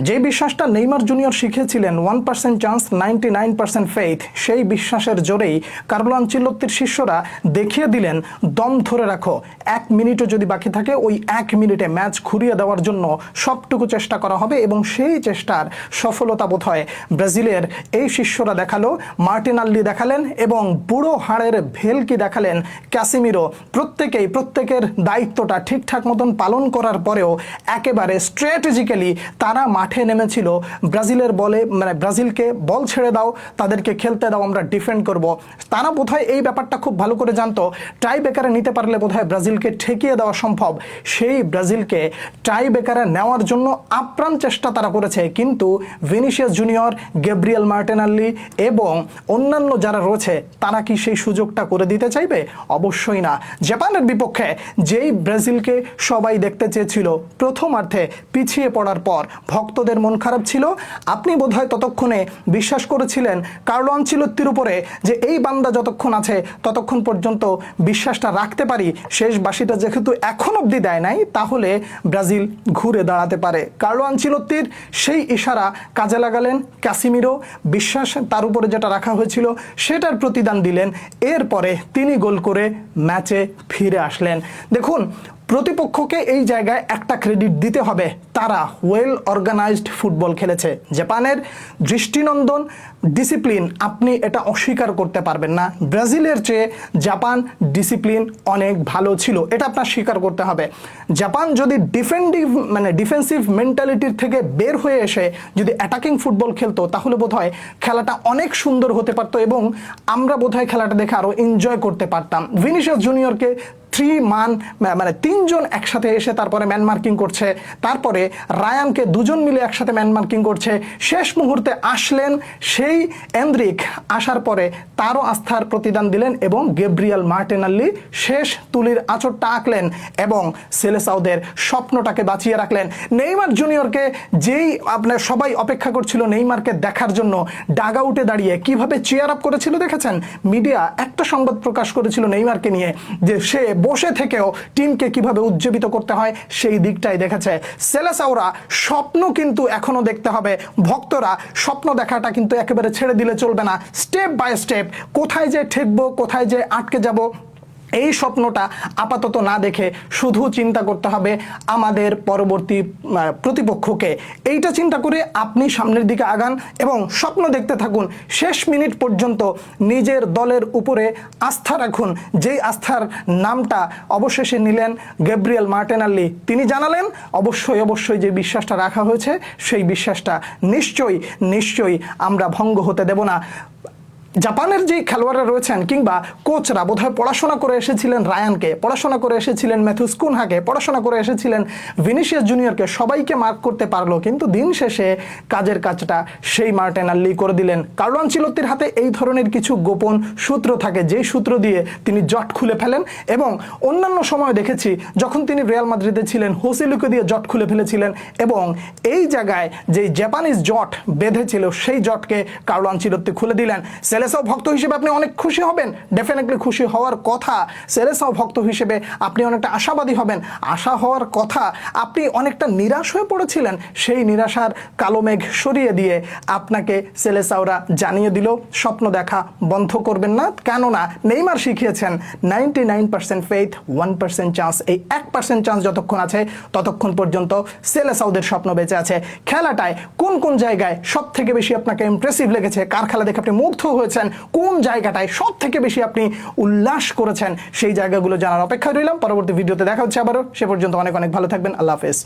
যে বিশ্বাসটা Neymar junior শিখেছিলেন 1% চান্স 99% ফেইথ, সেই বিশ্বাসের জোরেই কার্লো আনচেলত্তির শিষ্যরা দেখিয়ে দিলেন দম ধরে রাখো, 1 মিনিটও যদি বাকি থাকে ওই 1 মিনিটে ম্যাচ ঘুরিয়ে দেওয়ার জন্য সবটুকু চেষ্টা করা হবে। এবং সেই চেষ্টার সফলতা বোধহয় ব্রাজিলের এই শিষ্যরা দেখালো। মার্টিনাল্লি দেখালেন এবং বুড়ো হাড়ের ভেলকি দেখালেন ক্যাসিমিরো। প্রত্যেকের দায়িত্বটা ঠিকঠাক মতন পালন করার পরেও একেবারে স্ট্র্যাটেজিক্যালি তারা মাঠে নেমেছিল ব্রাজিলের বলে, মানে ব্রাজিলকে বল ছেড়ে দাও, তাদেরকে খেলতে দাও, আমরা ডিফেন্ড করব। তারা বোধহয় এই ব্যাপারটা খুব ভালো করে জানতো, টাই বেকারে নিতে পারলে বোধহয় ব্রাজিলকে ঠেকিয়ে দেওয়া সম্ভব। সেই ব্রাজিলকে টাই বেকারে নেওয়ার জন্য আপ্রাণ চেষ্টা তারা করেছে, কিন্তু ভিনিসিয়াস জুনিয়র, গ্যাব্রিয়েল মার্টিনাল্লি এবং অন্যান্য যারা রয়েছে তারা কি সেই সুযোগটা করে দিতে চাইবে? অবশ্যই না। জাপানের বিপক্ষে যেই ব্রাজিলকে সবাই দেখতে চেয়েছিল, প্রথমার্ধে পিছিয়ে পড়ার পর ভক্তদের মন খারাপ ছিল। আপনি বোধহয় ততক্ষণে বিশ্বাস করেছিলেন কার্লো আনচেলত্তির উপরে যে এই বান্দা যতক্ষণ আছে ততক্ষণ পর্যন্ত বিশ্বাসটা রাখতে পারি। শেষ বাঁশিটা যেহেতু এখন অবধি দেয় নাই, তাহলে ব্রাজিল ঘুরে দাঁড়াতে পারে। কার্লো আনচেলত্তির সেই ইশারা কাজে লাগালেন ক্যাসিমিরো, বিশ্বাস তার উপরে যেটা রাখা হয়েছিল সেটার প্রতিদান দিলেন। এরপরে তিনি গোল করে ম্যাচে ফিরে আসলেন। দেখুন, প্রতিপক্ষকে এই জায়গায় একটা ক্রেডিট দিতে হবে, তারা ওয়েল অর্গানাইজড ফুটবল খেলেছে। জাপানের দৃষ্টিনন্দন ডিসিপ্লিন, আপনি এটা অস্বীকার করতে পারবেন না। ব্রাজিলের চেয়ে জাপান ডিসিপ্লিন অনেক ভালো ছিল, এটা আপনার স্বীকার করতে হবে। জাপান যদি ডিফেন্সিভ মেন্টালিটির থেকে বের হয়ে এসে যদি অ্যাটাকিং ফুটবল খেলতো, তাহলে বোধহয় খেলাটা অনেক সুন্দর হতে পারতো এবং আমরা বোধহয় খেলাটা দেখে আরও এনজয় করতে পারতাম। ভিনিসিয়াস জুনিয়রকে তিনজন একসাথে এসে তারপরে ম্যান মার্কিং করছে, তারপরে রায়ানকে দুজন মিলে একসাথে ম্যান মার্কিং করছে। শেষ মুহূর্তে আসলেন সেই এন্দ্রিক, আসার পরে তারও আস্থার প্রতিদান দিলেন এবং গ্যাব্রিয়েল মার্টিনাল্লি শেষ তুলির আঁচড়টা আঁকলেন এবং সেলেসাওদের স্বপ্নটাকে বাঁচিয়ে রাখলেন। নেইমার জুনিয়রকে যেই আপনার সবাই অপেক্ষা করছিল নেইমারকে দেখার জন্য, ডাগ আউটে দাঁড়িয়ে কিভাবে চেয়ার আপ করেছিল দেখেছেন। মিডিয়া একটা সংবাদ প্রকাশ করেছিল নেইমারকে নিয়ে, যে সে বসে থেকেও টিমকে কিভাবে উজ্জীবিত করতে হয় সেই দিকটাই দেখেছে। সেলেসাওরা স্বপ্ন কিন্তু এখনো দেখতে হবে। ভক্তরা স্বপ্ন দেখাটা কিন্তু একেবারে ছেড়ে দিলে চলবে না। স্টেপ বাই স্টেপ কোথায় যে ঠেকবো, কোথায় যে আটকে যাব, এই স্বপ্নটা আপাতত না দেখে শুধু চিন্তা করতে হবে আমাদের পরবর্তী প্রতিপক্ষকে। এইটা চিন্তা করে আপনি সামনের দিকে আগান এবং স্বপ্ন দেখতে থাকুন। শেষ মিনিট পর্যন্ত নিজের দলের উপরে আস্থা রাখুন। যেই আস্থার নামটা অবশেষে নিলেন গ্যাব্রিয়েল মার্টিনাল্লি, তিনি জানালেন অবশ্যই যে বিশ্বাসটা রাখা হয়েছে সেই বিশ্বাসটা নিশ্চয়ই আমরা ভঙ্গ হতে দেব না। জাপানের যে খেলোয়াড়রা রয়েছেন কিংবা কোচরা বোধহয় পড়াশোনা করে এসেছিলেন রায়ানকে, পড়াশোনা করে এসেছিলেন ম্যাথুস কুনহাকে, পড়াশোনা করে এসেছিলেন ভিনিসিয়াস জুনিয়রকে, সবাইকে মার্ক করতে পারলো, কিন্তু দিন শেষে কাজের কাজটা সেই মার্টিনাল্লি করে দিলেন। কার্লো আনচেলত্তির হাতে এই ধরনের কিছু গোপন সূত্র থাকে, যেই সূত্র দিয়ে তিনি জট খুলে ফেলেন এবং অন্যান্য সময় দেখেছি যখন তিনি রিয়াল মাদ্রিদে ছিলেন হোসেলুকে দিয়ে জট খুলে ফেলেছিলেন এবং এই জায়গায় যে জাপানিজ জট বেঁধেছিল সেই জটকে কার্লো আনচেলত্তি খুলে দিলেন। সেলেসাও ভক্ত হিসেবে আপনি অনেক খুশি হবেন, ডেফিনেটলি খুশি হওয়ার কথা। সেলেসাও ভক্ত হিসেবে আপনি অনেকটা আশাবাদী হবেন, আশা হওয়ার কথা। আপনি অনেকটা নিরাশ হয়ে পড়েছিলেন, সেই নিরাশার কালো মেঘ সরিয়ে দিয়ে আপনাকে সেলেসাওরা জানিয়ে দিল স্বপ্ন দেখা বন্ধ করবেন না। কেননা নেইমার শিখিয়েছেন 99% ফেইথ 1% চান্স। এই 1% চান্স যতক্ষণ আছে ততক্ষণ পর্যন্ত সেলেসাওদের স্বপ্ন বেঁচে আছে। খেলাটায় কোন জায়গায় সব থেকে বেশি আপনাকে ইমপ্রেসিভ লেগেছে, কার খেলা দেখে আপনি মুগ্ধ হয়েছেন, কোন জায়গাটায় সব থেকে বেশি আপনি উল্লাস করেছেন, সেই জায়গাগুলো জানার অপেক্ষায় রইলাম। পরবর্তী ভিডিওতে দেখা হচ্ছে আবারও, সে পর্যন্ত অনেক ভালো থাকবেন। আল্লাহ হাফেজ।